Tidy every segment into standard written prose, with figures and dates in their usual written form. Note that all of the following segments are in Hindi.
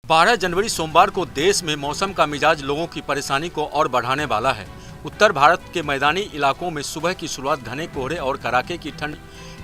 12 जनवरी सोमवार को देश में मौसम का मिजाज लोगों की परेशानी को और बढ़ाने वाला है। उत्तर भारत के मैदानी इलाकों में सुबह की शुरुआत घने कोहरे और कड़ाके की ठंड,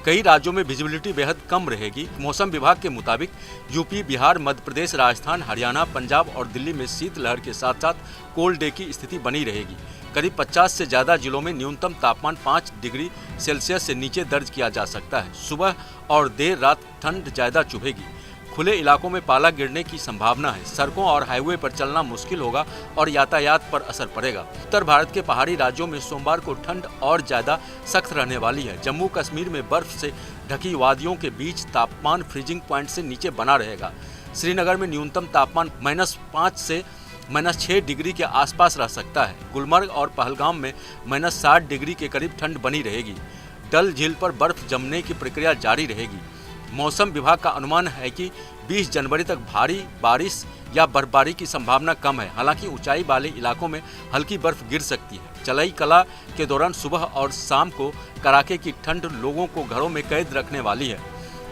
कई राज्यों में विजिबिलिटी बेहद कम रहेगी। मौसम विभाग के मुताबिक यूपी, बिहार, मध्य प्रदेश, राजस्थान, हरियाणा, पंजाब और दिल्ली में शीतलहर के साथ साथ कोल्ड डे की स्थिति बनी रहेगी। करीब 50 से ज़्यादा जिलों में न्यूनतम तापमान 5 डिग्री सेल्सियस से नीचे दर्ज किया जा सकता है। सुबह और देर रात ठंड ज़्यादा चुभेगी। खुले इलाकों में पाला गिरने की संभावना है। सड़कों और हाईवे पर चलना मुश्किल होगा और यातायात पर असर पड़ेगा। उत्तर भारत के पहाड़ी राज्यों में सोमवार को ठंड और ज़्यादा सख्त रहने वाली है। जम्मू कश्मीर में बर्फ से ढकी वादियों के बीच तापमान फ्रीजिंग पॉइंट से नीचे बना रहेगा। श्रीनगर में न्यूनतम तापमान -5 से -6 डिग्री के आसपास रह सकता है। गुलमर्ग और पहलगाम में -60 डिग्री के करीब ठंड बनी रहेगी। डल झील पर बर्फ जमने की प्रक्रिया जारी रहेगी। मौसम विभाग का अनुमान है कि 20 जनवरी तक भारी बारिश या बर्फबारी की संभावना कम है। हालांकि ऊंचाई वाले इलाकों में हल्की बर्फ गिर सकती है। चलाई कला के दौरान सुबह और शाम को कड़ाके की ठंड लोगों को घरों में कैद रखने वाली है।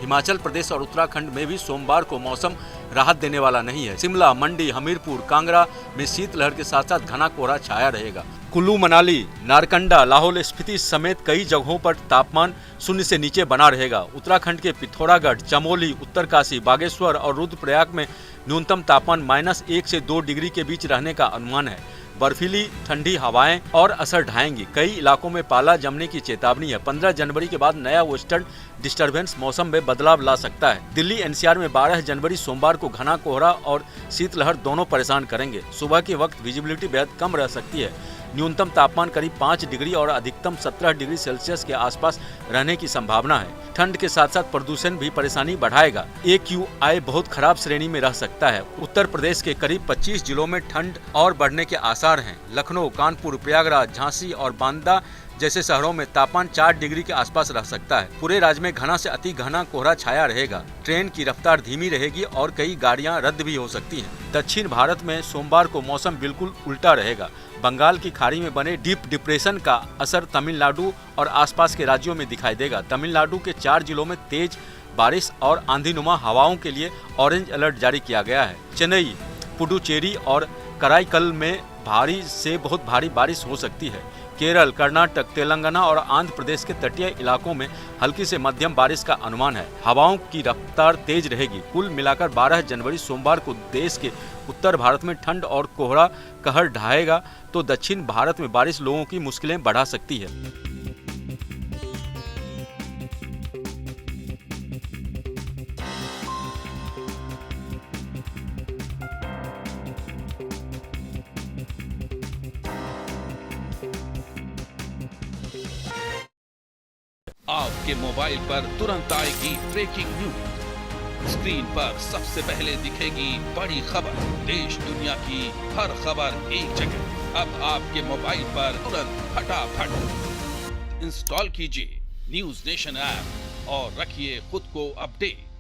हिमाचल प्रदेश और उत्तराखंड में भी सोमवार को मौसम राहत देने वाला नहीं है। शिमला, मंडी, हमीरपुर, कांगड़ा में शीतलहर के साथ साथ घना कोहरा छाया रहेगा। कुल्लू, मनाली, नारकंडा, लाहौल स्पीति समेत कई जगहों पर तापमान 0 से नीचे बना रहेगा। उत्तराखंड के पिथौरागढ़, चमोली, उत्तरकाशी, बागेश्वर और रुद्रप्रयाग में न्यूनतम तापमान -1 से 2 डिग्री के बीच रहने का अनुमान है। बर्फीली ठंडी हवाएं और असर ढाएंगी। कई इलाकों में पाला जमने की चेतावनी है। 15 जनवरी के बाद नया वेस्टर्न डिस्टर्बेंस मौसम में बदलाव ला सकता है। दिल्ली एनसीआर में 12 जनवरी सोमवार को घना कोहरा और शीतलहर दोनों परेशान करेंगे। सुबह के वक्त विजिबिलिटी बेहद कम रह सकती है। न्यूनतम तापमान करीब 5 डिग्री और अधिकतम 17 डिग्री सेल्सियस के आसपास रहने की संभावना है। ठंड के साथ साथ प्रदूषण भी परेशानी बढ़ाएगा। AQI बहुत खराब श्रेणी में रह सकता है। उत्तर प्रदेश के करीब 25 जिलों में ठंड और बढ़ने के आसार हैं। लखनऊ, कानपुर, प्रयागराज, झांसी और बांदा जैसे शहरों में तापमान 4 डिग्री के आसपास रह सकता है। पूरे राज्य में घना से अति घना कोहरा छाया रहेगा। ट्रेन की रफ्तार धीमी रहेगी और कई गाड़ियां रद्द भी हो सकती हैं। दक्षिण भारत में सोमवार को मौसम बिल्कुल उल्टा रहेगा। बंगाल की खाड़ी में बने डीप डिप्रेशन का असर तमिलनाडु और आसपास के राज्यों में दिखाई देगा। तमिलनाडु के 4 जिलों में तेज बारिश और आंधीनुमा हवाओं के लिए ऑरेंज अलर्ट जारी किया गया है। चेन्नई, पुडुचेरी और कराईकल में भारी से बहुत भारी बारिश हो सकती है। केरल, कर्नाटक, तेलंगाना और आंध्र प्रदेश के तटीय इलाकों में हल्की से मध्यम बारिश का अनुमान है। हवाओं की रफ्तार तेज रहेगी। कुल मिलाकर 12 जनवरी सोमवार को देश के उत्तर भारत में ठंड और कोहरा कहर ढाएगा तो दक्षिण भारत में बारिश लोगों की मुश्किलें बढ़ा सकती है। आपके मोबाइल पर तुरंत आएगी ब्रेकिंग न्यूज। स्क्रीन पर सबसे पहले दिखेगी बड़ी खबर। देश दुनिया की हर खबर एक जगह। अब आपके मोबाइल पर तुरंत फटाफट इंस्टॉल कीजिए न्यूज नेशन ऐप और रखिए खुद को अपडेट।